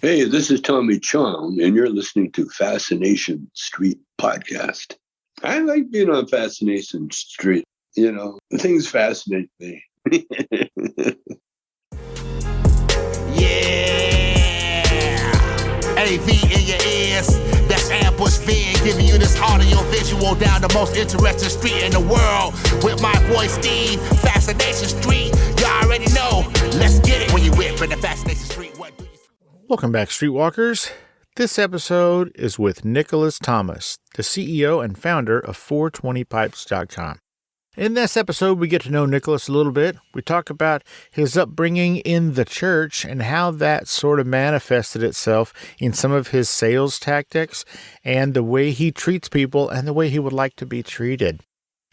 Hey, this is Tommy Chong, and you're listening to Fascination Street podcast. I like being on Fascination Street. You know, things fascinate me. Yeah, AV in your ears. That's Ambush Being giving you this audio visual down the most interesting street in the world with my boy Steve. Fascination Street, you already know. Let's get it. When you whip in the Fascination Street, what do you? Welcome back, Streetwalkers. This episode is with Nicholas Thomas, the CEO and founder of 420pipes.com. In this episode, we get to know Nicholas a little bit. We talk about his upbringing in the church and how that sort of manifested itself in some of his sales tactics and the way he treats people and the way he would like to be treated.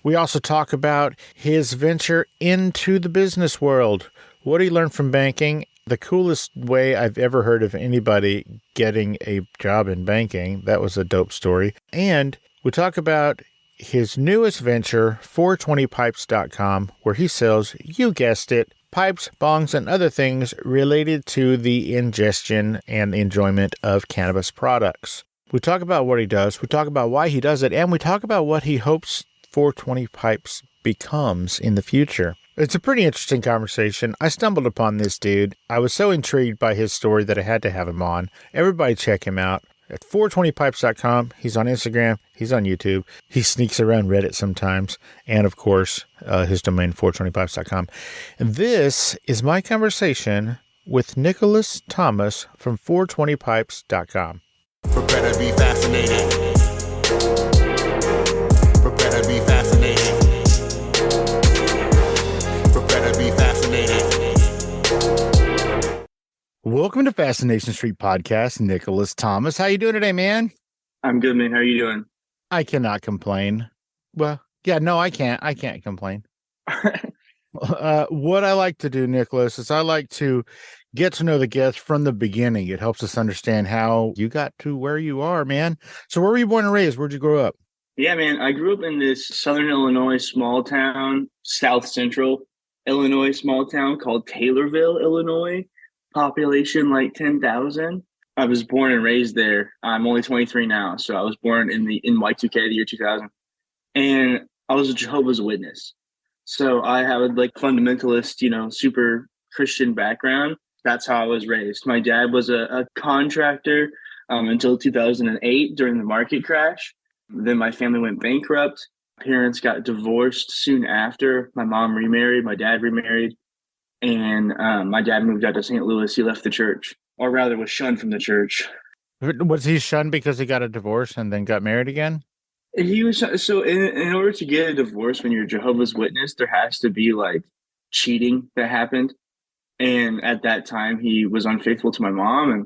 We also talk about his venture into the business world, what he learned from banking, the coolest way I've ever heard of anybody getting a job in banking. That was a dope story. And we talk about his newest venture, 420pipes.com, where he sells, you guessed it, pipes, bongs, and other things related to the ingestion and enjoyment of cannabis products. We talk about what he does, we talk about why he does it, and we talk about what he hopes 420 Pipes becomes in the future. It's a pretty interesting conversation. I stumbled upon this dude. I was so intrigued by his story that I had to have him on. Everybody check him out at 420pipes.com. He's on Instagram. He's on YouTube. He sneaks around Reddit sometimes. And, of course, his domain, 420pipes.com. And this is my conversation with Nicholas Thomas from 420pipes.com. Prepare to be fascinated. Prepare to be fascinated. Prepare to be fascinated. Welcome to Fascination Street Podcast, Nicholas Thomas. How you doing today, man? I'm good, man. How are you doing? I cannot complain. Well, yeah, no, I can't. I can't complain. What I like to do, Nicholas, is I like to get to know the guest from the beginning. It helps us understand how you got to where you are, man. So where were you born and raised? Where'd you grow up? Yeah, man. I grew up in this Southern Illinois small town, South Central Illinois small town called Taylorville, Illinois. Population like 10,000. I was born and raised there. I'm only 23 now, so I was born in Y2K, the year 2000, and I was a Jehovah's Witness. So I had like fundamentalist, super Christian background. That's how I was raised. My dad was a contractor until 2008 during the market crash. Then my family went bankrupt. Parents got divorced soon after. My mom remarried. My dad remarried. And my dad moved out to St. Louis. He left the church, or rather was shunned from the church. Was he shunned because he got a divorce and then got married again? He was so in order to get a divorce when you're a Jehovah's Witness, there has to be like cheating that happened. And at that time, he was unfaithful to my mom, and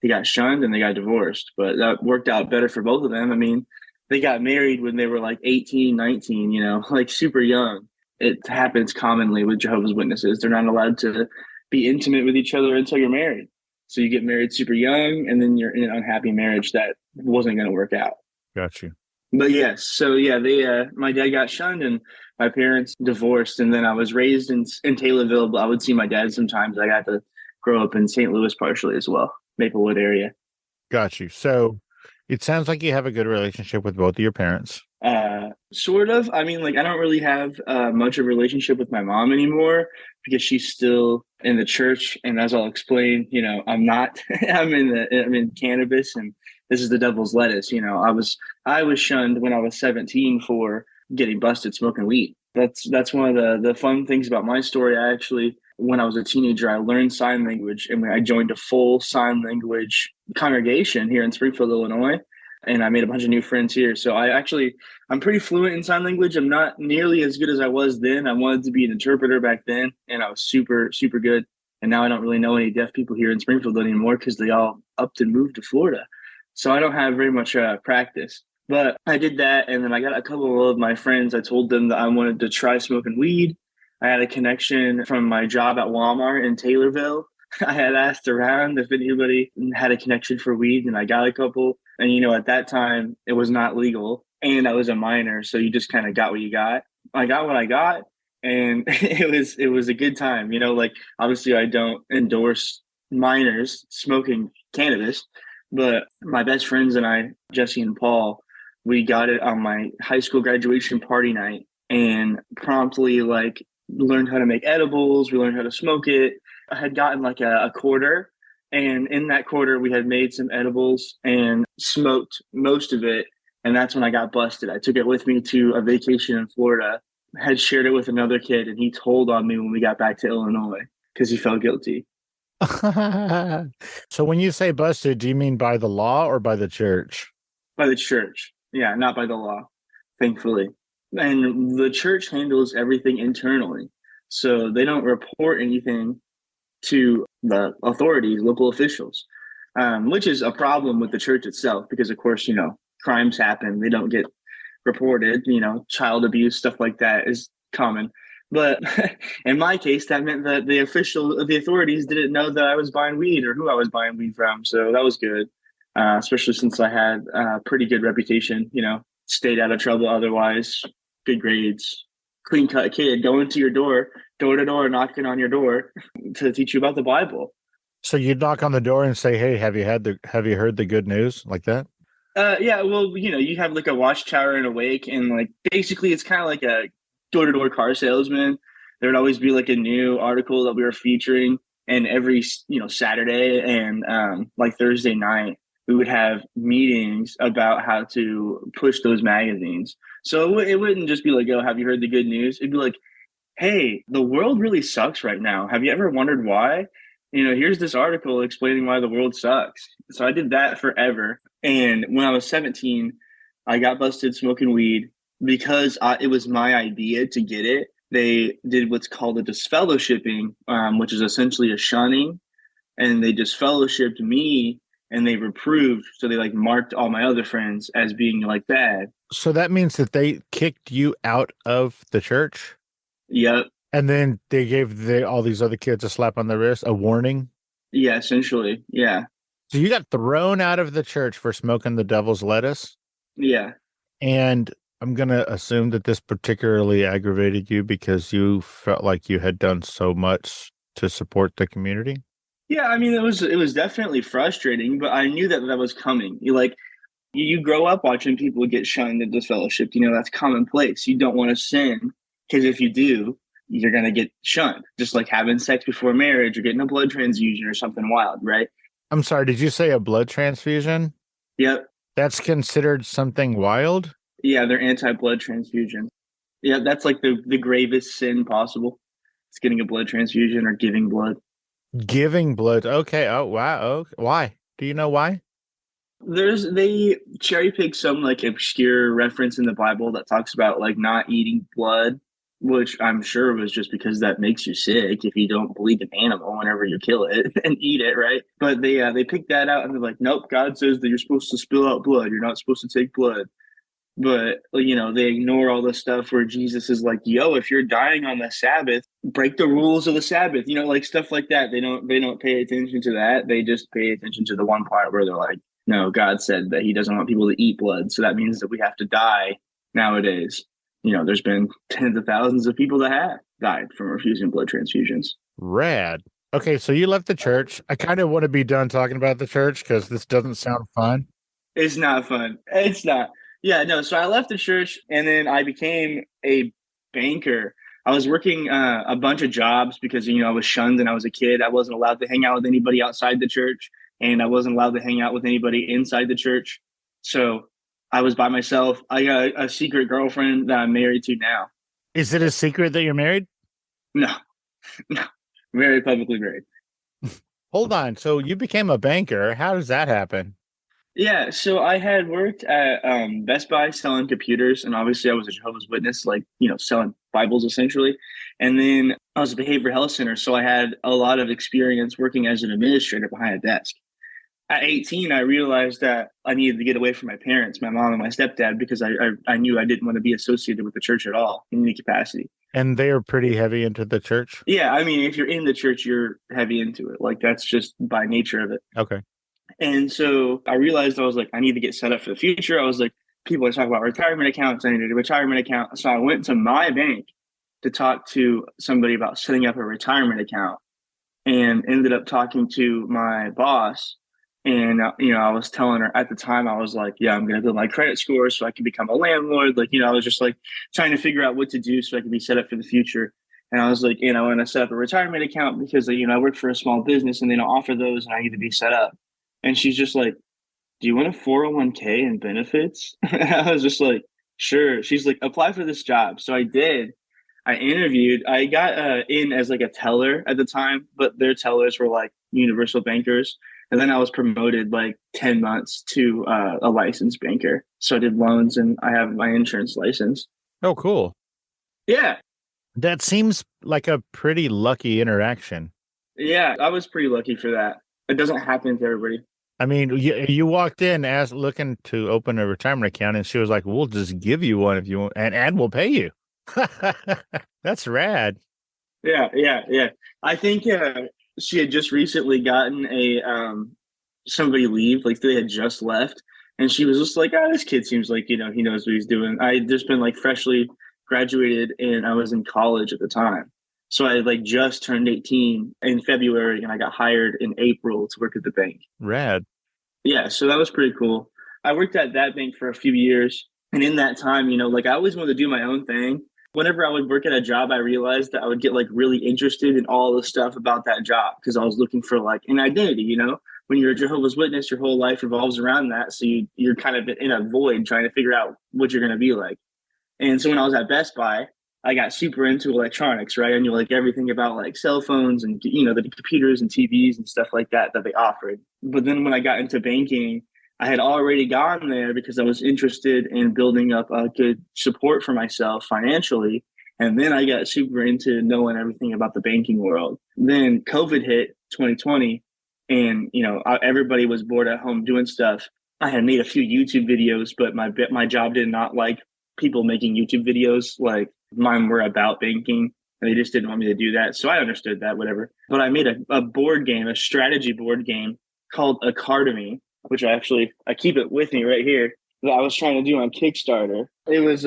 he got shunned and they got divorced. But that worked out better for both of them. I mean, they got married when they were like 18, 19, like super young. It happens commonly with Jehovah's Witnesses. They're not allowed to be intimate with each other until you're married. So you get married super young, and then you're in an unhappy marriage that wasn't going to work out. Got you. But yes, so yeah, my dad got shunned, and my parents divorced, and then I was raised in Taylorville. But I would see my dad sometimes. I got to grow up in St. Louis partially as well, Maplewood area. Got you. So it sounds like you have a good relationship with both of your parents. Sort of. I mean, like, I don't really have much of a relationship with my mom anymore because she's still in the church. And as I'll explain, I'm not. I'm in cannabis, and this is the devil's lettuce. I was shunned when I was 17 for getting busted smoking weed. That's one of the fun things about my story. When I was a teenager, I learned sign language, and I joined a full sign language congregation here in Springfield, Illinois. And I made a bunch of new friends here. So I'm pretty fluent in sign language. I'm not nearly as good as I was then. I wanted to be an interpreter back then, and I was super, super good. And now I don't really know any deaf people here in Springfield anymore because they all upped and moved to Florida. So I don't have very much practice. But I did that, and then I got a couple of my friends. I told them that I wanted to try smoking weed. I had a connection from my job at Walmart in Taylorville. I had asked around if anybody had a connection for weed, and I got a couple. And, at that time, it was not legal, and I was a minor, so you just kind of got what you got. I got what I got, and it was a good time. Obviously, I don't endorse minors smoking cannabis. But my best friends and I, Jesse and Paul, we got it on my high school graduation party night and promptly like learned how to make edibles. We learned how to smoke it. I had gotten like a quarter, and in that quarter we had made some edibles and smoked most of it. And that's when I got busted. I took it with me to a vacation in Florida, had shared it with another kid, and he told on me when we got back to Illinois because he felt guilty. So when you say busted, do you mean by the law or by the church? By the church. Yeah, not by the law, thankfully. And the church handles everything internally. So they don't report anything to the authorities, local officials, which is a problem with the church itself because, of course, you know, crimes happen. They don't get reported, you know, child abuse, stuff like that is common. But in my case, that meant that the authorities didn't know that I was buying weed or who I was buying weed from. So that was good, especially since I had a pretty good reputation, you know, stayed out of trouble otherwise, good grades, clean cut kid, going to your door to door, knocking on your door to teach you about the Bible. So you'd knock on the door and say, "Hey, have you heard the good news?" Like that? Yeah, well, you know, you have like a watchtower and a wake, and like basically it's kind of like a door-to-door car salesman. There would always be like a new article that we were featuring, and every, you know, Saturday and like Thursday night we would have meetings about how to push those magazines. So it wouldn't just be like, "Oh, have you heard the good news?" It'd be like, "Hey, the world really sucks right now. Have you ever wondered why? You know, here's this article explaining why the world sucks." So I did that forever. And when I was 17, I got busted smoking weed because it was my idea to get it. They did what's called a disfellowshipping, which is essentially a shunning. And they disfellowshipped me and they reproved. So they like marked all my other friends as being like bad. So that means that they kicked you out of the church? Yep. And then they gave all these other kids a slap on the wrist, a warning? Yeah, essentially. Yeah. So you got thrown out of the church for smoking the devil's lettuce? Yeah. And I'm going to assume that this particularly aggravated you because you felt like you had done so much to support the community? Yeah, I mean, it was definitely frustrating, but I knew that was coming. You grow up watching people get shunned and disfellowshipped. You know, that's commonplace. You don't want to sin because if you do, you're going to get shunned, just like having sex before marriage or getting a blood transfusion or something wild, right? I'm sorry, did you say a blood transfusion? Yep. That's considered something wild? Yeah, they're anti-blood transfusion. Yeah, that's like the gravest sin possible. It's getting a blood transfusion or giving blood. Giving blood. Okay. Oh, wow. Okay. Why? Do you know why? They cherry pick some like obscure reference in the Bible that talks about like not eating blood, which I'm sure was just because that makes you sick if you don't bleed an animal whenever you kill it and eat it, right? But they picked that out and they're like, nope, God says that you're supposed to spill out blood. You're not supposed to take blood. But, you know, they ignore all the stuff where Jesus is like, yo, if you're dying on the Sabbath, break the rules of the Sabbath, you know, like stuff like that. They don't pay attention to that. They just pay attention to the one part where they're like, no, God said that he doesn't want people to eat blood. So that means that we have to die nowadays. You know, there's been tens of thousands of people that have died from refusing blood transfusions. Rad. Okay, so you left the church. I kind of want to be done talking about the church because this doesn't sound fun. It's not fun. It's not. Yeah, no. So I left the church and then I became a banker. I was working a bunch of jobs because, you know, I was shunned and I was a kid. I wasn't allowed to hang out with anybody outside the church and I wasn't allowed to hang out with anybody inside the church. So I was by myself. I got a secret girlfriend that I'm married to now. Is it a secret that you're married? No. Very publicly married. Hold on. So you became a banker. How does that happen? Yeah, so I had worked at Best Buy selling computers, and obviously I was a Jehovah's Witness, like, you know, selling Bibles essentially. And then I was a behavioral health center, so I had a lot of experience working as an administrator behind a desk. At 18, I realized that I needed to get away from my parents, my mom and my stepdad, because I knew I didn't want to be associated with the church at all in any capacity. And they are pretty heavy into the church? Yeah, I mean, if you're in the church, you're heavy into it. Like, that's just by nature of it. Okay. And so I realized I was like, I need to get set up for the future. I was like, people are talking about retirement accounts. I needed a retirement account. So I went to my bank to talk to somebody about setting up a retirement account and ended up talking to my boss. And, I was telling her at the time, I was like, yeah, I'm going to build my credit score so I can become a landlord. Like, I was just like trying to figure out what to do so I could be set up for the future. And I was like, I want to set up a retirement account because, I work for a small business and they don't offer those and I need to be set up. And she's just like, do you want a 401k and benefits? And I was just like, sure. She's like, apply for this job. So I did. I interviewed. I got in as like a teller at the time, but their tellers were like universal bankers. And then I was promoted like 10 months to a licensed banker. So I did loans and I have my insurance license. Oh, cool. Yeah. That seems like a pretty lucky interaction. Yeah, I was pretty lucky for that. It doesn't happen to everybody. I mean, you walked in looking to open a retirement account, and she was like, we'll just give you one if you want, and we'll pay you. That's rad. Yeah. I think she had just recently gotten somebody leave, like they had just left. And she was just like, this kid seems like, he knows what he's doing. I had just been like freshly graduated and I was in college at the time. So I like just turned 18 in February and I got hired in April to work at the bank. Rad. Yeah. So that was pretty cool. I worked at that bank for a few years. And in that time, like I always wanted to do my own thing. Whenever I would work at a job, I realized that I would get like really interested in all the stuff about that job because I was looking for like an identity, when you're a Jehovah's Witness, your whole life revolves around that. So you're kind of in a void trying to figure out what you're going to be like. And so when I was at Best Buy, I got super into electronics, right? I knew like everything about like cell phones and, the computers and TVs and stuff like that they offered. But then when I got into banking, I had already gone there because I was interested in building up a good support for myself financially. And then I got super into knowing everything about the banking world. Then COVID hit 2020 and, everybody was bored at home doing stuff. I had made a few YouTube videos, but my job did not like people making YouTube videos. Like mine were about banking and they just didn't want me to do that. So I understood that, whatever. But I made a board game, a strategy board game called Academy, which I keep it with me right here, that I was trying to do on Kickstarter. It was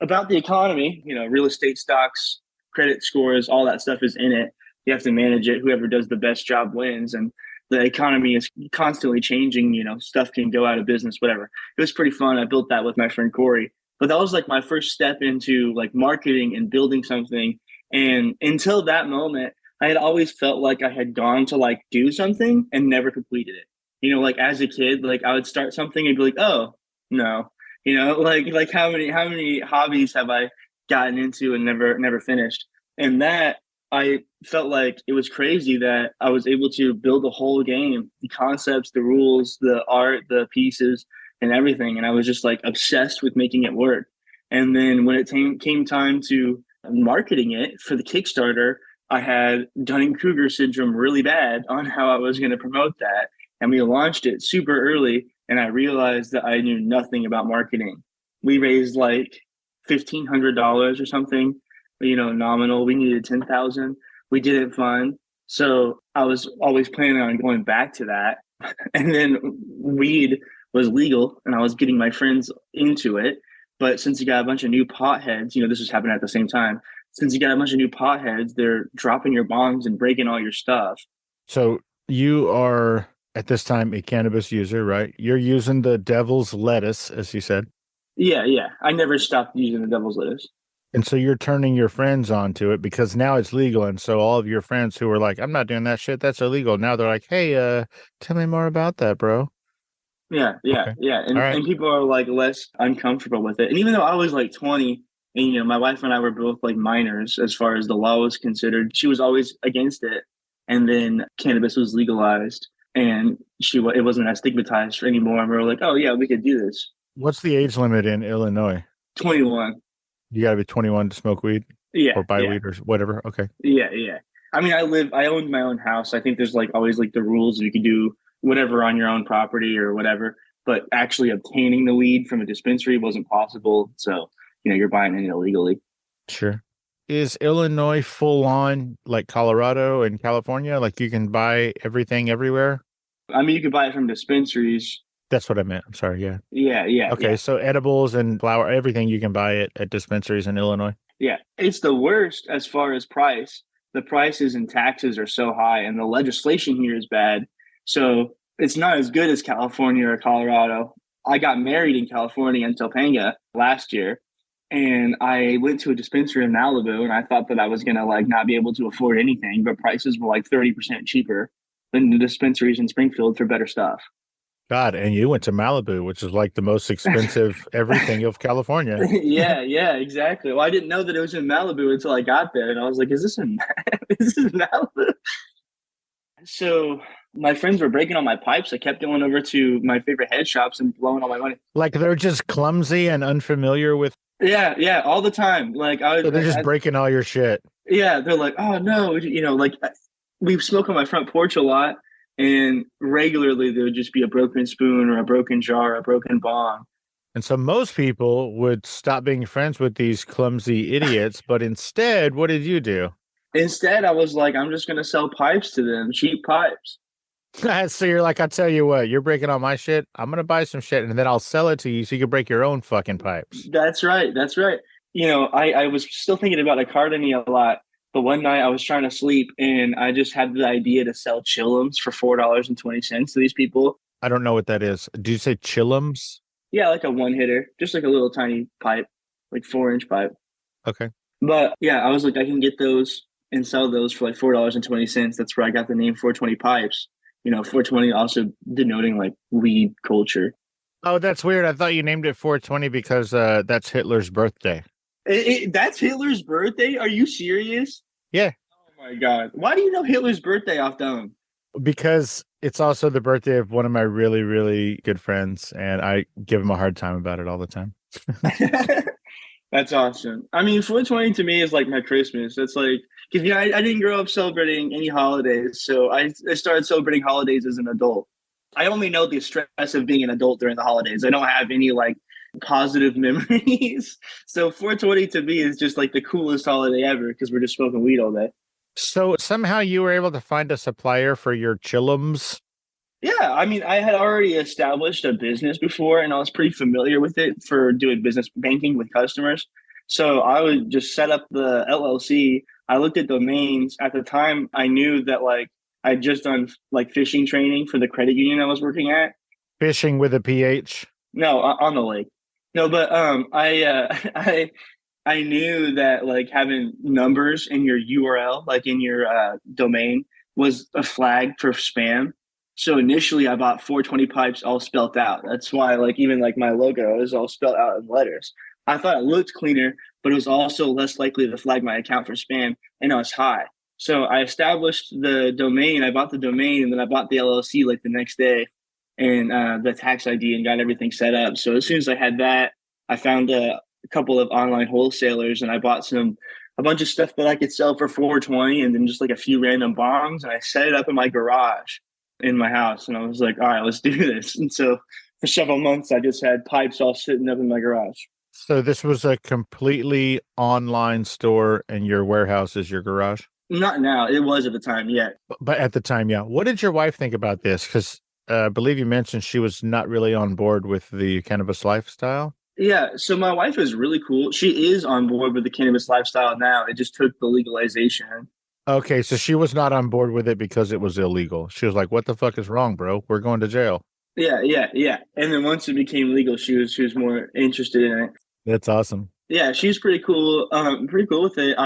about the economy, real estate stocks, credit scores, all that stuff is in it. You have to manage it. Whoever does the best job wins. And the economy is constantly changing, stuff can go out of business, whatever. It was pretty fun. I built that with my friend Corey. But that was like my first step into like marketing and building something. And until that moment, I had always felt like I had gone to like do something and never completed it. Like as a kid, like I would start something and be like, oh no, like how many hobbies have I gotten into and never finished? And that I felt like it was crazy that I was able to build a whole game, the concepts, the rules, the art, the pieces, and everything. And I was just like obsessed with making it work. And then when it came time to marketing it for the Kickstarter, I had Dunning-Kruger syndrome really bad on how I was going to promote that. And we launched it super early. And I realized that I knew nothing about marketing. We raised like $1,500 or something, nominal. We needed 10,000. We did it fun. So I was always planning on going back to that. And then weed was legal and I was getting my friends into it. But since you got a bunch of new potheads, this was happening at the same time. Since you got a bunch of new potheads, they're dropping your bongs and breaking all your stuff. So you are at this time a cannabis user, right? You're using the devil's lettuce, as you said. Yeah. I never stopped using the devil's lettuce. And so you're turning your friends onto it because now it's legal. And so all of your friends who were like, I'm not doing that shit, that's illegal. Now they're like, hey, tell me more about that, bro. Yeah. Okay. Yeah. And, right. and people are like less uncomfortable with it. And even though I was like 20 and, my wife and I were both like minors as far as the law was considered, she was always against it. And then cannabis was legalized and it wasn't as stigmatized anymore. And we were like, oh yeah, we could do this. What's the age limit in Illinois? 21. You got to be 21 to smoke weed? Yeah. Or buy weed or whatever? Okay. Yeah. I mean, I owned my own house. I think there's like always like the rules you can do whatever on your own property or whatever, but actually obtaining the weed from a dispensary wasn't possible. So, you're buying it illegally. Sure. Is Illinois full on like Colorado and California? Like you can buy everything everywhere? I mean, you could buy it from dispensaries. That's what I meant. I'm sorry. Yeah. Yeah. Okay. Yeah. So edibles and flour, everything you can buy it at dispensaries in Illinois. Yeah. It's the worst as far as price. The prices and taxes are so high and the legislation here is bad. So It's not as good as California or Colorado. I got married in California in Topanga last year, and I went to a dispensary in Malibu, and I thought that I was gonna like not be able to afford anything, but prices were like 30% cheaper than the dispensaries in Springfield for better stuff. God, and you went to Malibu, which is like the most expensive everything of California. Yeah, exactly. Well, I didn't know that it was in Malibu until I got there, and I was like, "Is this in is this Malibu?" So my friends were breaking all my pipes. I kept going over to my favorite head shops and blowing all my money. Like they're just clumsy and unfamiliar with. Yeah, all the time. Like So they're just breaking all your shit. yeah, they're like, "Oh no," like we smoke on my front porch a lot, and regularly there would just be a broken spoon or a broken jar, or a broken bong. And so most people would stop being friends with these clumsy idiots, but instead, what did you do? Instead, I was like, I'm just gonna sell pipes to them, cheap pipes. So you're like, I'll tell you what, you're breaking all my shit. I'm going to buy some shit and then I'll sell it to you so you can break your own fucking pipes. That's right. I was still thinking about a cartony a lot, but one night I was trying to sleep and I just had the idea to sell chillums for $4.20 to these people. I don't know what that is. Do you say chillums? Yeah, like a one hitter, just like a little tiny pipe, like 4-inch pipe. Okay. But yeah, I was like, I can get those and sell those for like $4.20. That's where I got the name 420 Pipes. 420 also denoting like weed culture. Oh, that's weird. I thought you named it 420 because that's Hitler's birthday. That's Hitler's birthday? Are you serious? Yeah. Oh my God. Why do you know Hitler's birthday off dome? Because it's also the birthday of one of my really, really good friends, and I give him a hard time about it all the time. That's awesome. I mean, 420 to me is like my Christmas. It's like, because I didn't grow up celebrating any holidays, so I started celebrating holidays as an adult. I only know the stress of being an adult during the holidays. I don't have any like positive memories. So 420 to me is just like the coolest holiday ever because we're just smoking weed all day. So somehow you were able to find a supplier for your chillums. Yeah, I mean, I had already established a business before, and I was pretty familiar with it for doing business banking with customers. So I would just set up the LLC. I looked at domains. At the time, I knew that like I'd just done like fishing training for the credit union I was working at. Fishing with a PH? No, on the lake. No, but I knew that like having numbers in your URL, like in your domain, was a flag for spam. So initially I bought 420 Pipes all spelt out. That's why like even like my logo is all spelled out in letters. I thought it looked cleaner, but it was also less likely to flag my account for spam, and I was high. So I established the domain, I bought the domain, and then I bought the LLC like the next day and the tax ID and got everything set up. So as soon as I had that, I found a couple of online wholesalers and I bought a bunch of stuff that I could sell for 420 and then just like a few random bongs, and I set it up in my garage in my house, and I was like, all right, let's do this. And so for several months I just had pipes all sitting up in my garage. So this was a completely online store and your warehouse is your garage? Not now. It was at the time, yeah. But at the time, yeah. What did your wife think about this? Because I believe you mentioned she was not really on board with the cannabis lifestyle. Yeah, so my wife is really cool. She is on board with the cannabis lifestyle now. It just took the legalization. Okay, so she was not on board with it because it was illegal. She was like, what the fuck is wrong, bro? We're going to jail. Yeah. And then once it became legal, she was more interested in it. That's awesome. Yeah, she's pretty cool. Pretty cool with it.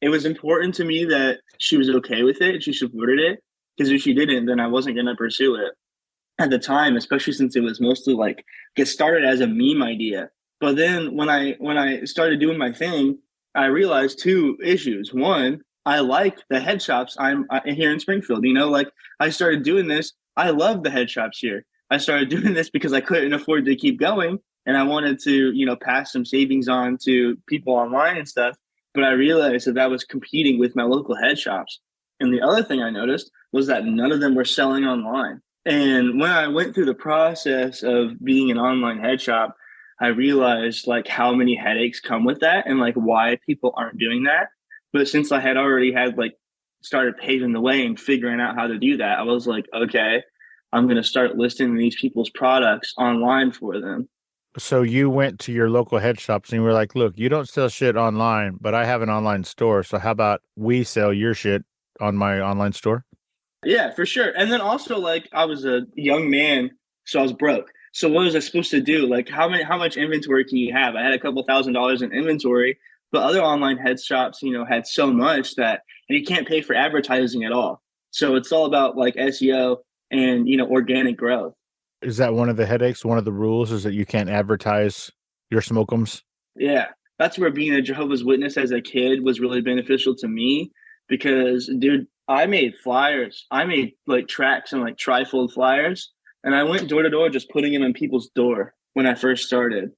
It was important to me that she was okay with it. She supported it, because if she didn't, then I wasn't going to pursue it at the time, especially since it was mostly like get started as a meme idea. But then when I started doing my thing, I realized two issues. One, I like the head shops I'm here in Springfield. Like I started doing this. I love the head shops here. I started doing this because I couldn't afford to keep going. And I wanted to, pass some savings on to people online and stuff. But I realized that was competing with my local head shops. And the other thing I noticed was that none of them were selling online. And when I went through the process of being an online head shop, I realized like how many headaches come with that and like why people aren't doing that. But since I had already had like started paving the way and figuring out how to do that, I was like, okay, I'm going to start listing these people's products online for them. So you went to your local head shops and you were like, look, you don't sell shit online, but I have an online store. So how about we sell your shit on my online store? Yeah, for sure. And then also, like, I was a young man, so I was broke. So what was I supposed to do? Like, how much inventory can you have? I had a couple $1,000s in inventory, but other online head shops, had so much that, and you can't pay for advertising at all. So it's all about like SEO and organic growth. Is that one of the headaches? One of the rules is that you can't advertise your smokums? Yeah, that's where being a Jehovah's Witness as a kid was really beneficial to me because, dude, I made flyers. I made like tracks and like trifold flyers, and I went door to door just putting them in people's door when I first started.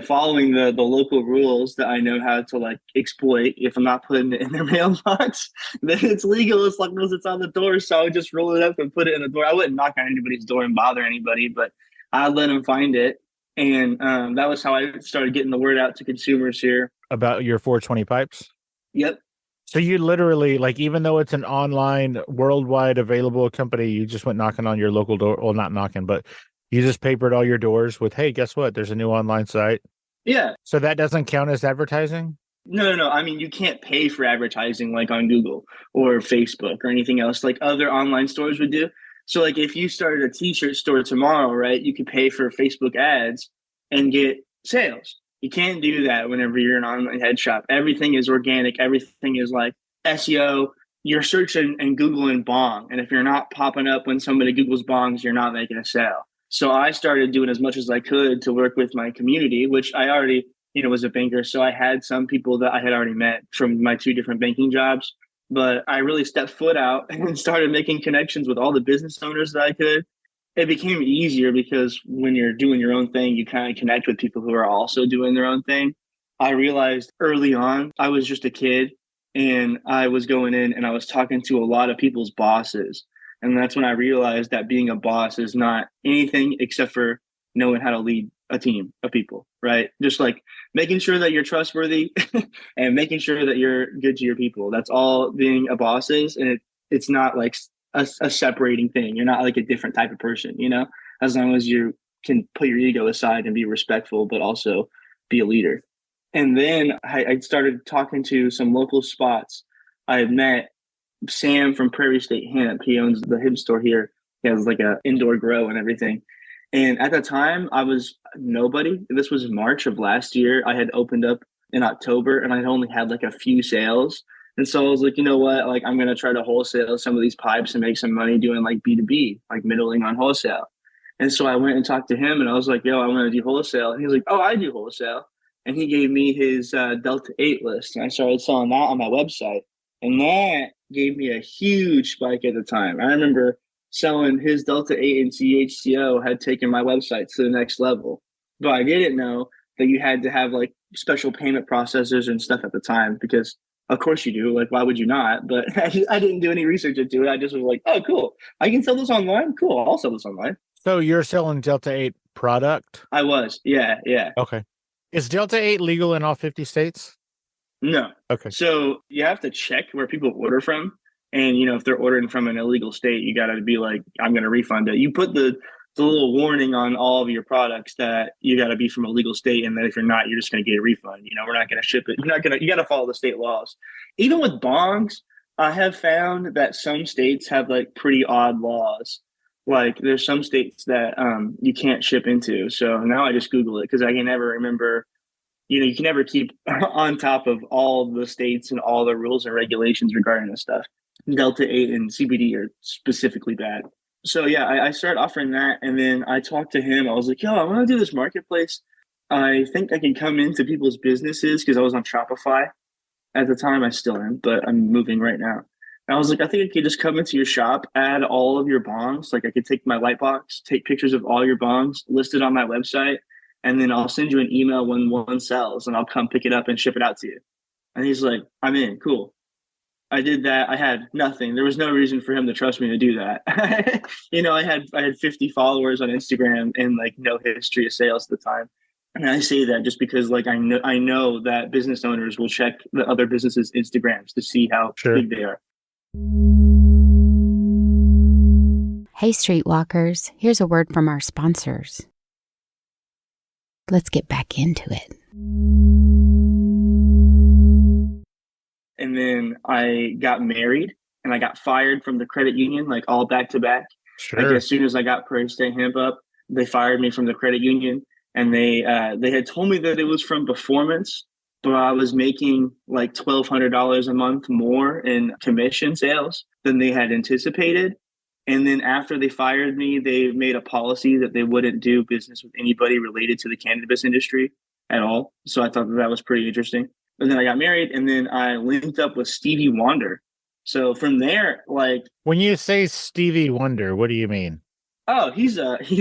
Following the local rules that I know how to like exploit. If I'm not putting it in their mailbox, then it's legal as long as it's on the door. So I would just roll it up and put it in the door. I wouldn't knock on anybody's door and bother anybody, but I'd let them find it. And that was how I started getting the word out to consumers here. About your 420 pipes? Yep. So you literally, like, even though it's an online, worldwide available company, you just went knocking on your local door. Well, not knocking, but you just papered all your doors with, hey, guess what? There's a new online site. Yeah. So that doesn't count as advertising? No. I mean, you can't pay for advertising like on Google or Facebook or anything else like other online stores would do. So like if you started a t-shirt store tomorrow, right, you could pay for Facebook ads and get sales. You can't do that whenever you're an online head shop. Everything is organic. Everything is like SEO. You're searching and Googling bong. And if you're not popping up when somebody Googles bongs, you're not making a sale. So I started doing as much as I could to work with my community, which I already, was a banker. So I had some people that I had already met from my 2 different banking jobs. But I really stepped foot out and started making connections with all the business owners that I could. It became easier because when you're doing your own thing, you kind of connect with people who are also doing their own thing. I realized early on, I was just a kid and I was going in and I was talking to a lot of people's bosses. And that's when I realized that being a boss is not anything except for knowing how to lead a team of people, right? Just like making sure that you're trustworthy and making sure that you're good to your people. That's all being a boss is. And it's not like a separating thing. You're not like a different type of person, as long as you can put your ego aside and be respectful, but also be a leader. And then I started talking to some local spots. I had met Sam from Prairie State Hemp. He owns the hemp store here. He has like a indoor grow and everything. And at the time I was nobody. This was March of last year. I had opened up in October and I only had like a few sales. And so I was like, you know what? Like, I'm going to try to wholesale some of these pipes and make some money doing like B2B, like middling on wholesale. And so I went and talked to him and I was like, yo, I want to do wholesale. And he's like, oh, I do wholesale. And he gave me his Delta 8 list. And I started selling that on my website. And that gave me a huge spike at the time. I remember selling his Delta 8 and CHCO had taken my website to the next level. But I didn't know that you had to have like special payment processors and stuff at the time because of course you do. Like, why would you not? But I didn't do any research into it. I just was like, oh, cool. I can sell this online. Cool. I'll sell this online. So you're selling Delta 8 product? I was. Yeah. Okay. Is Delta 8 legal in all 50 states? No. Okay. So you have to check where people order from. And, if they're ordering from an illegal state, you got to be like, I'm going to refund it. You put the little warning on all of your products that you got to be from a legal state. And that if you're not, you're just going to get a refund. We're not going to ship it. You got to follow the state laws. Even with bongs, I have found that some states have like pretty odd laws. Like there's some states that you can't ship into. So now I just Google it because I can never remember. You can never keep on top of all the states and all the rules and regulations regarding this stuff. Delta 8 and CBD are specifically bad. So yeah, I started offering that. And then I talked to him. I was like, yo, I want to do this marketplace. I think I can come into people's businesses because I was on Shopify at the time. I still am, but I'm moving right now. And I was like, I think I could just come into your shop, add all of your bongs. Like I could take my light box, take pictures of all your bongs, list it on my website, and then I'll send you an email when one sells and I'll come pick it up and ship it out to you. And he's like, I'm in, cool. I did that. I had nothing. There was no reason for him to trust me to do that. I had 50 followers on Instagram and like no history of sales at the time. And I say that just because like I know that business owners will check the other businesses' Instagrams to see how big they are. Hey, Streetwalkers, here's a word from our sponsors. Let's get back into it. And then I got married and I got fired from the credit union, like all back to back. Sure. Like as soon as I got Prairie State Hemp up, they fired me from the credit union, and they had told me that it was from performance, but I was making like $1,200 a month more in commission sales than they had anticipated. And then after they fired me, they made a policy that they wouldn't do business with anybody related to the cannabis industry at all. So I thought that was pretty interesting. And then I got married, and then I linked up with Stevie Wonder. So from there, like, when you say Stevie Wonder, what do you mean? oh, he's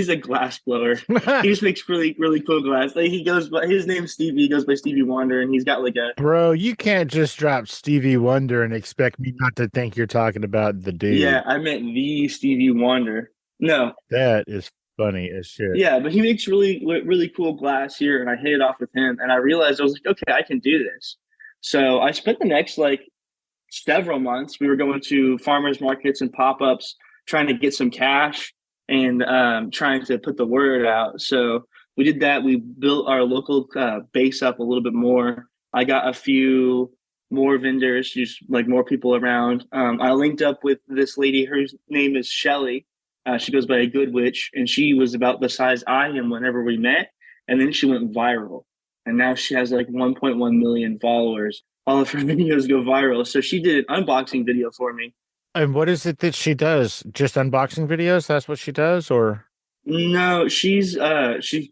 a glass blower. He just makes really, really cool glass. Like he goes by, his name's Stevie. He goes by Stevie Wonder, and he's got like a Bro, you can't just drop Stevie Wonder and expect me not to think you're talking about the dude. Yeah, I meant the Stevie Wonder. No, That is funny as shit. yeah, but he makes really, really cool glass here, and I hit it off with him, and I realized I was like, okay, I can do this. So I spent the next like several months. We were going to farmers markets and pop-ups, trying to get some cash and trying to put the word out. So we did that. We built our local base up a little bit more. I got a few more vendors, just like more people around. I linked up with this lady. Her name is Shelly. She goes by a good witch, and she was about the size I am whenever we met. And then she went viral. And now she has like 1.1 million followers. All of her videos go viral. So she did an unboxing video for me. And what is it that she does? Just unboxing videos? That's what she does? Or No, she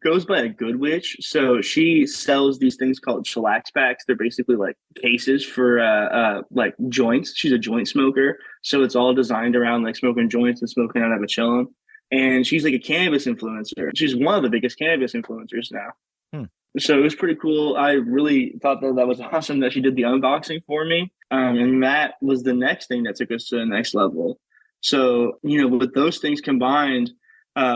goes by a good witch. So she sells these things called chillax packs. They're basically like cases for like joints. She's a joint smoker. So it's all designed around like smoking joints and smoking out of a chillum. And she's like a cannabis influencer. She's one of the biggest cannabis influencers now. So it was pretty cool. I really thought that was awesome that she did the unboxing for me. And that was the next thing that took us to the next level. So, you know, with those things combined,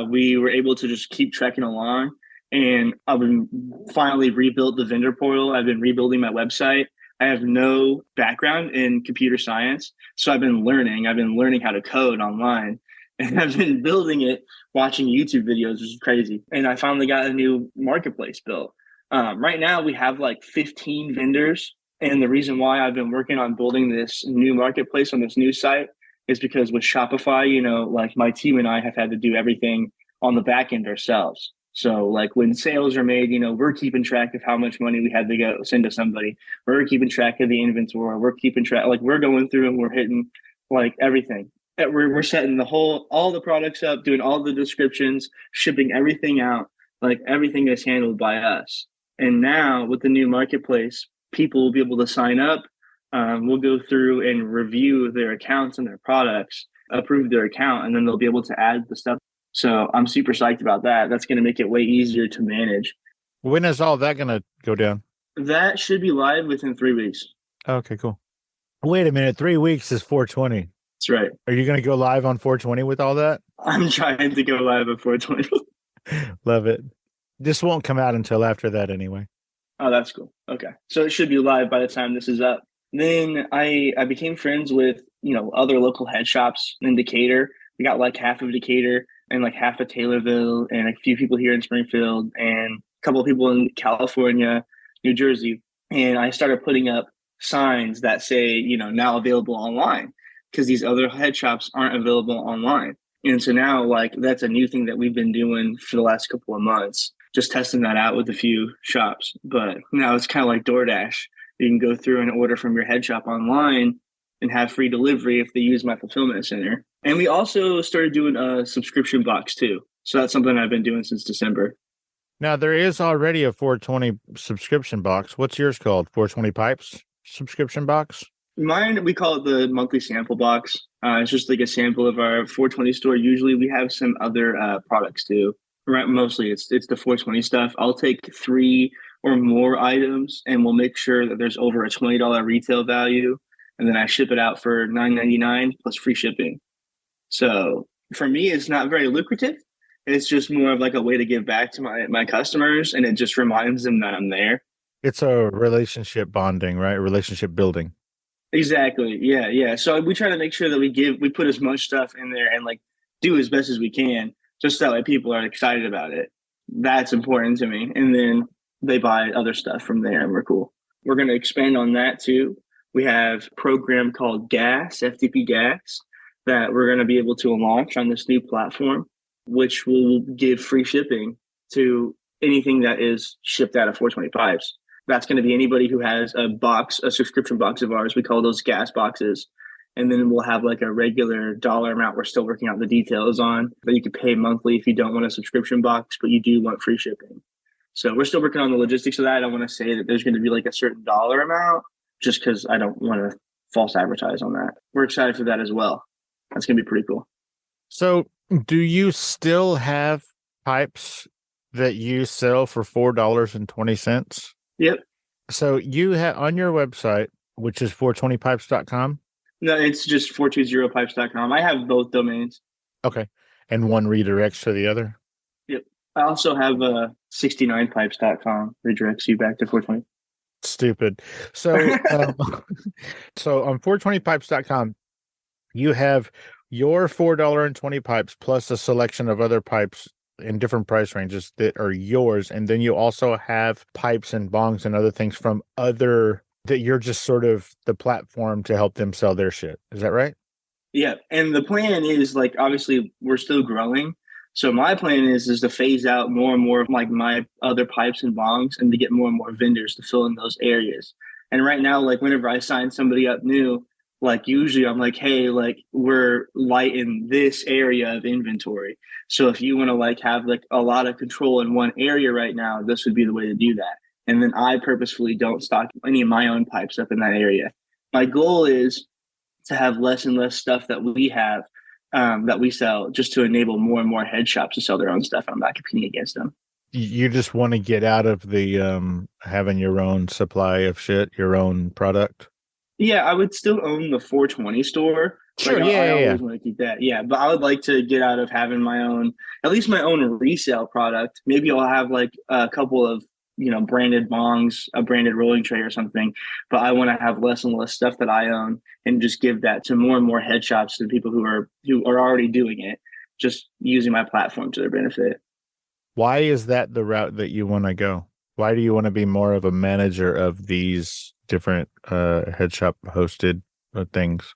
we were able to just keep trekking along. And I've been finally rebuilt the vendor portal. I've been rebuilding my website. I have no background in computer science. So I've been learning how to code online. And I've been building it, watching YouTube videos, which is crazy. And I finally got a new marketplace built. Right now, we have like 15 vendors. And the reason why I've been working on building this new marketplace on this new site is because with Shopify, you know, like my team and I have had to do everything on the back end ourselves. So like when sales are made, you know, we're keeping track of how much money we had to go send to somebody. We're keeping track of the inventory. We're keeping track, like we're going through and we're hitting like everything. We're setting all the products up, doing all the descriptions, shipping everything out. Like everything is handled by us. And now with the new marketplace, people will be able to sign up. We'll go through and review their accounts and their products, approve their account, and then they'll be able to add the stuff. So I'm super psyched about that. That's going to make it way easier to manage. when is all that going to go down? That should be live within 3 weeks. Okay, cool. Wait a minute. 3 weeks is 420. That's right. Are you going to go live on 420 with all that? I'm trying to go live at 420. Love it. This won't come out until after that anyway. Oh, that's cool. Okay. So it should be live by the time this is up. Then I became friends with, you know, other local head shops in Decatur. We got like half of Decatur and like half of Taylorville and a few people here in Springfield and a couple of people in California, New Jersey. And I started putting up signs that say, you know, now available online because these other head shops aren't available online. And so now like that's a new thing that we've been doing for the last couple of months. Just testing that out with a few shops. But now it's kind of like DoorDash. You can go through and order from your head shop online and have free delivery if they use my fulfillment center. And we also started doing a subscription box too. So that's something I've been doing since December. Now, there is already a 420 subscription box. What's yours called? 420 Pipes subscription box? Mine, we call it the monthly sample box. It's just like a sample of our 420 store. Usually we have some other products too. Right, mostly it's the 420 stuff. I'll take 3 or more items and we'll make sure that there's over a $20 retail value. And then I ship it out for $9.99 plus free shipping. So for me, it's not very lucrative. It's just more of like a way to give back to my customers. And it just reminds them that I'm there. It's a relationship bonding, right? Relationship building. Exactly. Yeah. So we try to make sure that we put as much stuff in there and like do as best as we can. Just that way people are excited about it. That's important to me. And then they buy other stuff from there and we're cool. We're going to expand on that too. We have a program called Gas, FTP Gas, that we're going to be able to launch on this new platform, which will give free shipping to anything that is shipped out of 420 pipes. That's going to be anybody who has a subscription box of ours. We call those gas boxes. And then we'll have like a regular dollar amount we're still working out the details on that you could pay monthly if you don't want a subscription box, but you do want free shipping. So we're still working on the logistics of that. I don't want to say that there's going to be like a certain dollar amount just because I don't want to false advertise on that. We're excited for that as well. That's going to be pretty cool. So do you still have pipes that you sell for $4.20? Yep. So you have on your website, which is 420pipes.com? No, it's just 420pipes.com. I have both domains. Okay. And one redirects to the other? Yep. I also have 69pipes.com redirects you back to 420. Stupid. So, so on 420pipes.com, you have your $4.20 pipes plus a selection of other pipes in different price ranges that are yours. And then you also have pipes and bongs and other things from other that you're just sort of the platform to help them sell their shit. Is that right? Yeah. And the plan is like, obviously we're still growing. So my plan is to phase out more and more of like my other pipes and bongs and to get more and more vendors to fill in those areas. And right now, like whenever I sign somebody up new, like usually I'm like, hey, like we're light in this area of inventory. So if you want to like have like a lot of control in one area right now, this would be the way to do that. And then I purposefully don't stock any of my own pipes up in that area. My goal is to have less and less stuff that we have that we sell just to enable more and more head shops to sell their own stuff. I'm not competing against them. You just want to get out of the having your own supply of shit, your own product? Yeah, I would still own the 420 store. Sure, like, I yeah. always want to keep that. Yeah, but I would like to get out of having my own, at least my own resale product. Maybe I'll have like a couple of, branded bongs, a branded rolling tray or something. But I want to have less and less stuff that I own and just give that to more and more head shops to people who are already doing it, just using my platform to their benefit. Why is that the route that you want to go? Why do you want to be more of a manager of these different head shop hosted things?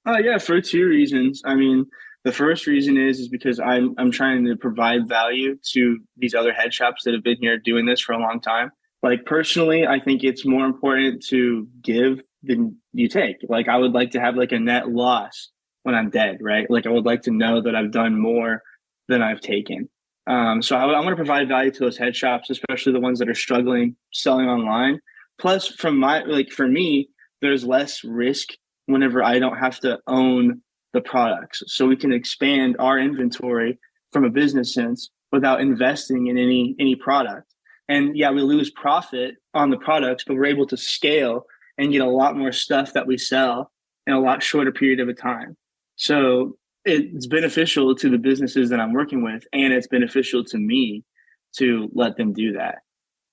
Yeah, for two reasons. I mean, the first reason is because I'm trying to provide value to these other head shops that have been here doing this for a long time. Like personally, I think it's more important to give than you take. Like I would like to have like a net loss when I'm dead, right? Like I would like to know that I've done more than I've taken. So I want to provide value to those head shops, especially the ones that are struggling selling online. Plus, for me, there's less risk whenever I don't have to own the products. So we can expand our inventory from a business sense without investing in any product. And yeah, we lose profit on the products, but we're able to scale and get a lot more stuff that we sell in a lot shorter period of a time. So it's beneficial to the businesses that I'm working with, and it's beneficial to me to let them do that.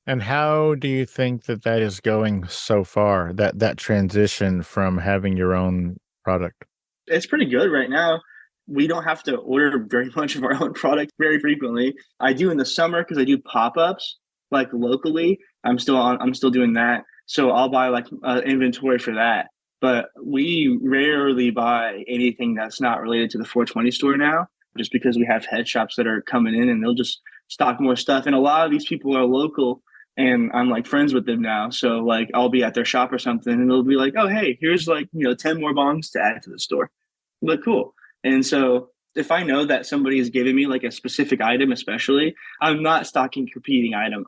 And how do you think that is going so far, that transition from having your own product? It's pretty good right now. We don't have to order very much of our own product very frequently. I do in the summer because I do pop-ups like locally. I'm still doing that. So I'll buy like inventory for that. But we rarely buy anything that's not related to the 420 store now, just because we have head shops that are coming in and they'll just stock more stuff. And a lot of these people are local and I'm like friends with them now. So like I'll be at their shop or something and they'll be like, oh, hey, here's like, 10 more bongs to add to the store. I'm like, cool. And so if I know that somebody is giving me like a specific item, especially, I'm not stocking competing item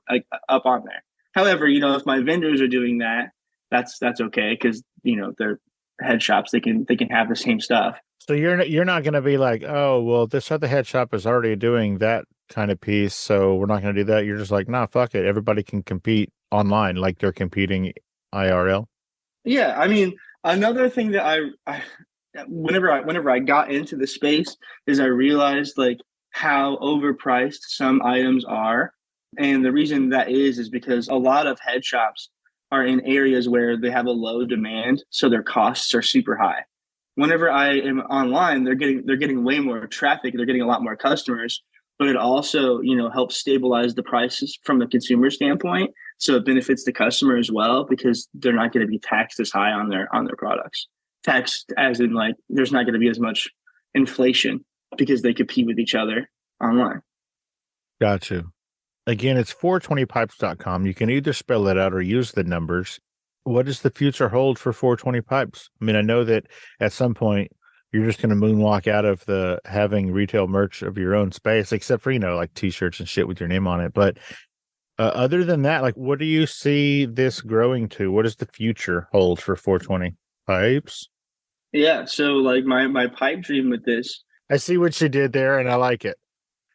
up on there. However, if my vendors are doing that, that's okay because they're head shops. They can have the same stuff. So you're not going to be like, oh well, this other head shop is already doing that kind of piece, so we're not going to do that. You're just like, nah, fuck it. Everybody can compete online like they're competing IRL. Yeah, I mean, another thing that I whenever I got into the space is I realized like how overpriced some items are, and the reason that is because a lot of head shops are in areas where they have a low demand, so their costs are super high. Whenever I am online, they're getting way more traffic. They're getting a lot more customers, but it also, helps stabilize the prices from the consumer standpoint. So it benefits the customer as well because they're not going to be taxed as high on their products. Taxed as in like there's not going to be as much inflation because they compete with each other online. Got you. Again, it's 420pipes.com. You can either spell it out or use the numbers. What does the future hold for 420 Pipes? I mean, I know that at some point you're just going to moonwalk out of the having retail merch of your own space, except for, like t-shirts and shit with your name on it. But other than that, like, what do you see this growing to? What does the future hold for 420 Pipes? Yeah. So like my pipe dream with this. I see what you did there and I like it.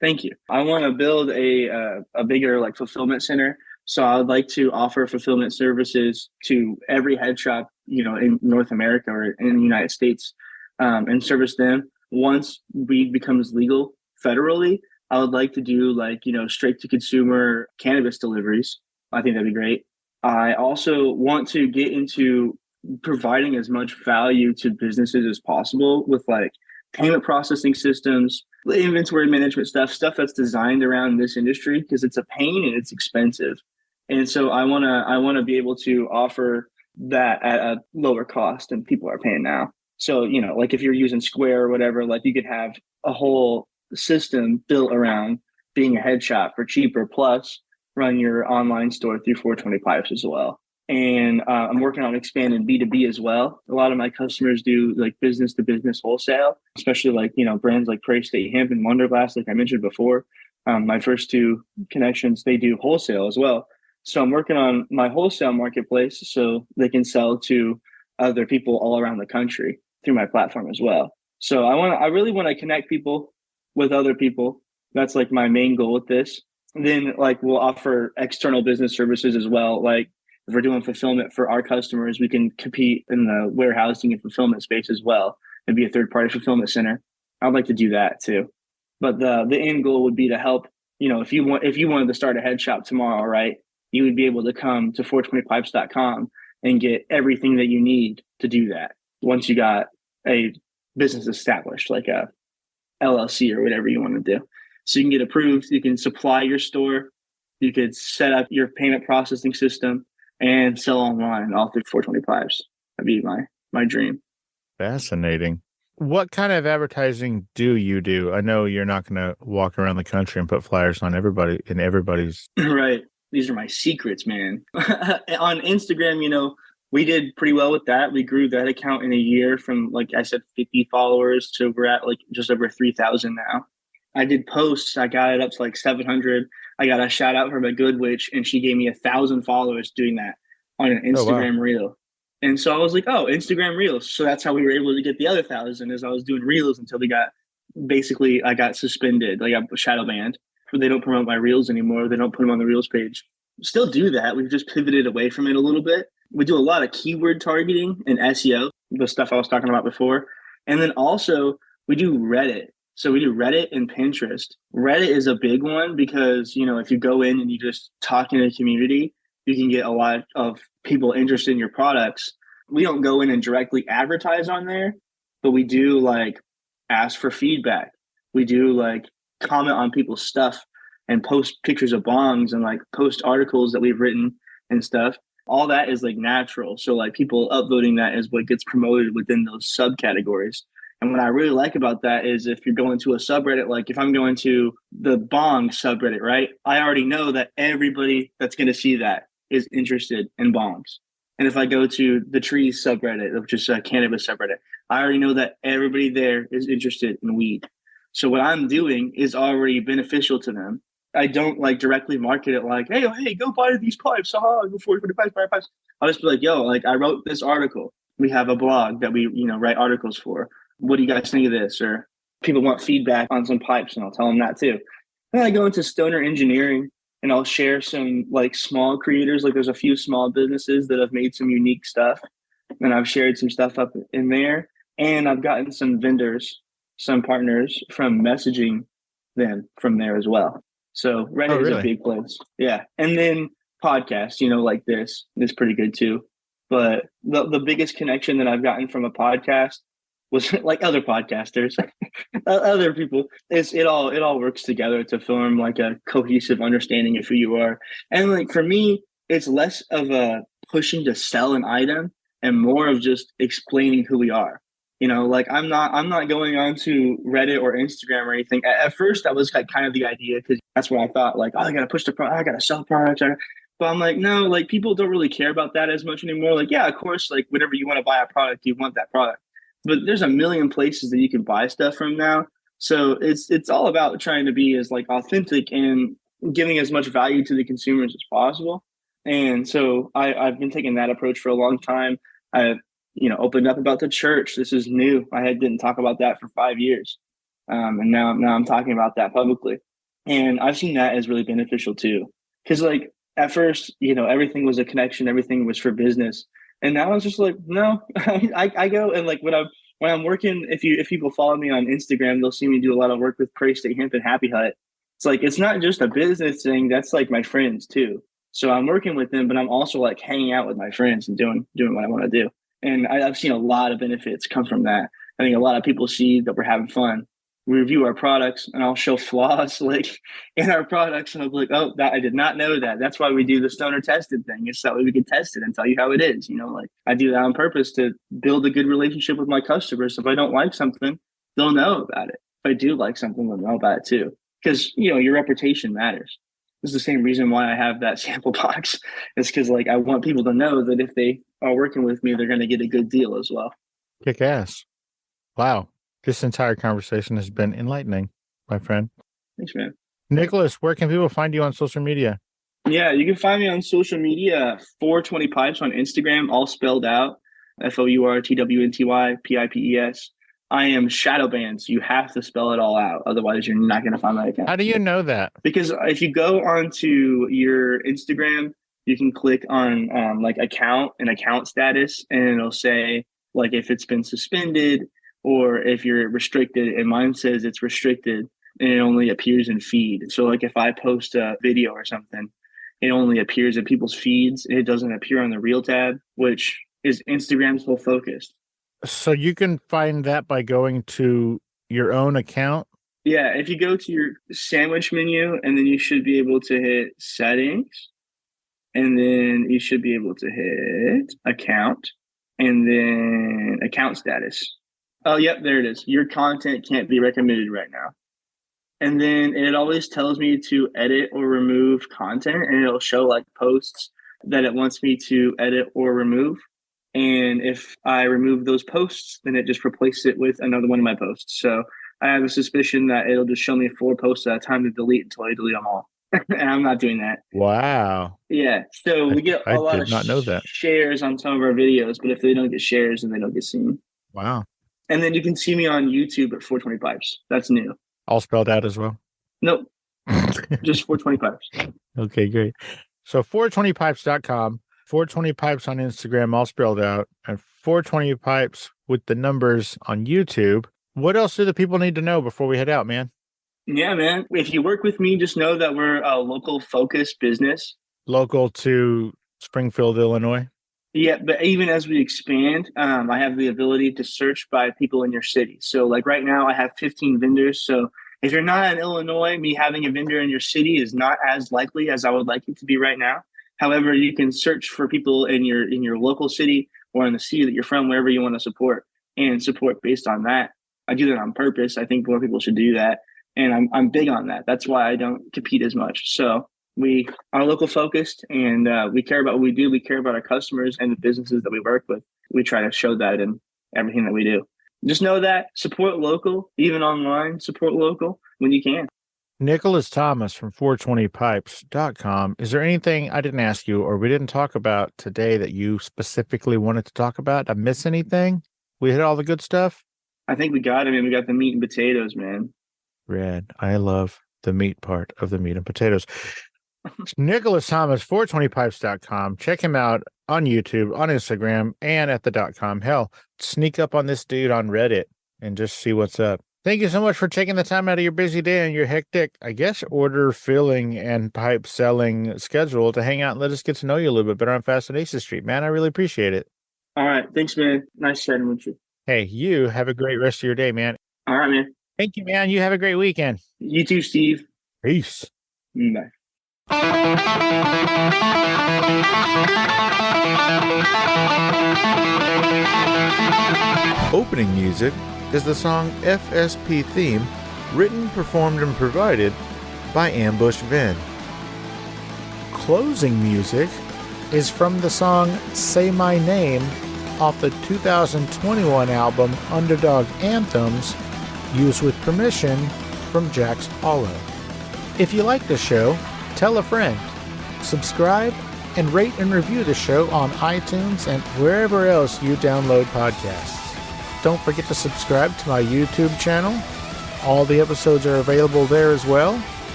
Thank you. I want to build a bigger like fulfillment center. So I would like to offer fulfillment services to every head shop, in North America or in the United States, and service them. Once weed becomes legal federally, I would like to do like, straight to consumer cannabis deliveries. I think that'd be great. I also want to get into providing as much value to businesses as possible with like payment processing systems, inventory management stuff that's designed around this industry because it's a pain and it's expensive. And so I want to be able to offer that at a lower cost than people are paying now. So, like if you're using Square or whatever, like you could have a whole system built around being a head shop for cheaper, plus run your online store through 420 Pipes as well. And I'm working on expanding B2B as well. A lot of my customers do like business to business wholesale, especially like, brands like Prairie State Hemp and Wonderblast, like I mentioned before. My first two connections, they do wholesale as well. So I'm working on my wholesale marketplace so they can sell to other people all around the country through my platform as well. So I really want to connect people with other people. That's like my main goal with this. And then like we'll offer external business services as well. Like if we're doing fulfillment for our customers, we can compete in the warehousing and fulfillment space as well and be a third party fulfillment center. I'd like to do that too. But the end goal would be to help, if you wanted to start a head shop tomorrow, right? You would be able to come to 420pipes.com and get everything that you need to do that once you got a business established, like a LLC or whatever you want to do. So you can get approved, you can supply your store, you could set up your payment processing system and sell online all through 420 Pipes. That'd be my dream. Fascinating. What kind of advertising do you do? I know you're not going to walk around the country and put flyers on everybody's. Right. These are my secrets, man. On Instagram, we did pretty well with that. We grew that account in a year from, like I said, 50 followers to we're at like just over 3,000 now. I did posts. I got it up to like 700. I got a shout out from a good witch and she gave me 1,000 followers doing that on an Instagram reel. And so I was like, oh, Instagram reels. So that's how we were able to get the other 1,000 is I was doing reels until I got suspended. I got shadow banned. They don't promote my reels anymore. They don't put them on the reels page. Still do that. We've just pivoted away from it a little bit. We do a lot of keyword targeting and SEO, the stuff I was talking about before. And then also we do Reddit. So we do Reddit and Pinterest. Reddit is a big one because, if you go in and you just talk in a community, you can get a lot of people interested in your products. We don't go in and directly advertise on there, but we do like ask for feedback. We do like comment on people's stuff and post pictures of bongs and like post articles that we've written and stuff. All that is like natural. So like people upvoting that is what gets promoted within those subcategories. And what I really like about that is if you're going to a subreddit, like if I'm going to the bong subreddit, right? I already know that everybody that's going to see that is interested in bongs. And if I go to the trees subreddit, which is a cannabis subreddit, I already know that everybody there is interested in weed. So what I'm doing is already beneficial to them. I don't like directly market it like, hey, go buy these pipes. Go 420 pipes, buy pipes. I'll just be like, like I wrote this article. We have a blog that we, write articles for. What do you guys think of this? Or people want feedback on some pipes and I'll tell them that too. Then I go into stoner engineering and I'll share some like small creators. Like there's a few small businesses that have made some unique stuff and I've shared some stuff up in there. And I've gotten some vendors, some partners from messaging them from there as well. So Reddit is a big place. Yeah. And then podcasts, like this is pretty good too. But the biggest connection that I've gotten from a podcast was like other podcasters, other people. It all works together to form like a cohesive understanding of who you are. And like for me, it's less of a pushing to sell an item and more of just explaining who we are. Like I'm not going on to Reddit or Instagram or anything. At first, that was like kind of the idea because that's what I thought. Like, oh, I gotta push the product, I gotta sell products. But I'm like, no, like people don't really care about that as much anymore. Like, yeah, of course, like whenever you want to buy a product, you want that product. But there's a million places that you can buy stuff from now. So it's all about trying to be as like authentic and giving as much value to the consumers as possible. And so I've been taking that approach for a long time. I've opened up about the church. This is new. Didn't talk about that for 5 years. And now I'm talking about that publicly. And I've seen that as really beneficial too. Because like at first, everything was a connection. Everything was for business. And now it's just like, no, I go and like when I'm working, if people follow me on Instagram, they'll see me do a lot of work with Prairie State Hemp and Happy Hut. It's like, it's not just a business thing. That's like my friends too. So I'm working with them, but I'm also like hanging out with my friends and doing what I want to do. And I've seen a lot of benefits come from that. I think a lot of people see that we're having fun. We review our products and I'll show flaws like in our products. And I'll be like, oh, I did not know that. That's why we do the stoner tested thing. It's that way we can test it and tell you how it is. Like I do that on purpose to build a good relationship with my customers. If I don't like something, they'll know about it. If I do like something, they'll know about it too. Because, your reputation matters. This is the same reason why I have that sample box. It's because like I want people to know that if they are working with me, they're going to get a good deal as well. Kick ass. Wow. This entire conversation has been enlightening, my friend. Thanks, man. Nicholas, where can people find you on social media? Yeah, you can find me on social media, 420 Pipes on Instagram, all spelled out, FOURTWNTYPIPES. I am shadow banned, so you have to spell it all out. Otherwise, you're not going to find my account. How do you know that? Because if you go onto your Instagram, you can click on like account and account status, and it'll say like if it's been suspended or if you're restricted. And mine says it's restricted, and it only appears in feed. So like if I post a video or something, it only appears in people's feeds. It doesn't appear on the Reel tab, which is Instagram's whole focus. So you can find that by going to your own account? Yeah, if you go to your sandwich menu, and then you should be able to hit settings, and then you should be able to hit account, and then account status. Oh, yep, there it is. Your content can't be recommended right now. And then it always tells me to edit or remove content, and it'll show like posts that it wants me to edit or remove. And if I remove those posts, then it just replaces it with another one of my posts. So I have a suspicion that it'll just show me 4 posts at a time to delete until I delete them all. And I'm not doing that. Wow. Yeah. So we get a lot of shares on some of our videos, but if they don't get shares, then they don't get seen. Wow. And then you can see me on YouTube at 420 Pipes. That's new. All spelled out as well? Nope. Just 420 Pipes. Okay, great. So 420pipes.com. 420 Pipes on Instagram, all spelled out, and 420 Pipes with the numbers on YouTube. What else do the people need to know before we head out, man? Yeah, man. If you work with me, just know that we're a local focused business. Local to Springfield, Illinois? Yeah, but even as we expand, I have the ability to search by people in your city. So like right now I have 15 vendors. So if you're not in Illinois, me having a vendor in your city is not as likely as I would like it to be right now. However, you can search for people in your local city or in the city that you're from, wherever you want to support, and support based on that. I do that on purpose. I think more people should do that. And I'm big on that. That's why I don't compete as much. So we are local focused, and we care about what we do. We care about our customers and the businesses that we work with. We try to show that in everything that we do. Just know that support local, even online, support local when you can. Nicholas Thomas from 420pipes.com. Is there anything I didn't ask you or we didn't talk about today that you specifically wanted to talk about? Did I miss anything? We hit all the good stuff? I think we got it. I mean, we got the meat and potatoes, man. Rad. I love the meat part of the meat and potatoes. Nicholas Thomas, 420pipes.com. Check him out on YouTube, on Instagram, and at the .com. Hell, sneak up on this dude on Reddit and just see what's up. Thank you so much for taking the time out of your busy day and your hectic, I guess, order filling and pipe selling schedule to hang out and let us get to know you a little bit better on Fascination Street, man. I really appreciate it. All right. Thanks, man. Nice chatting with you. Hey, you have a great rest of your day, man. All right, man. Thank you, man. You have a great weekend. You too, Steve. Peace. Bye. Opening music is the song FSP Theme, written, performed, and provided by Ambush Vin. Closing music is from the song Say My Name off the 2021 album Underdog Anthems, used with permission from Jax Hollow. If you like the show, tell a friend, subscribe, and rate and review the show on iTunes and wherever else you download podcasts. Don't forget to subscribe to my YouTube channel. All the episodes are available there as well.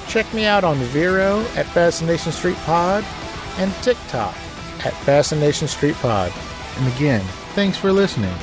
Check me out on Vero at Fascination Street Pod and TikTok at Fascination Street Pod. And again, thanks for listening.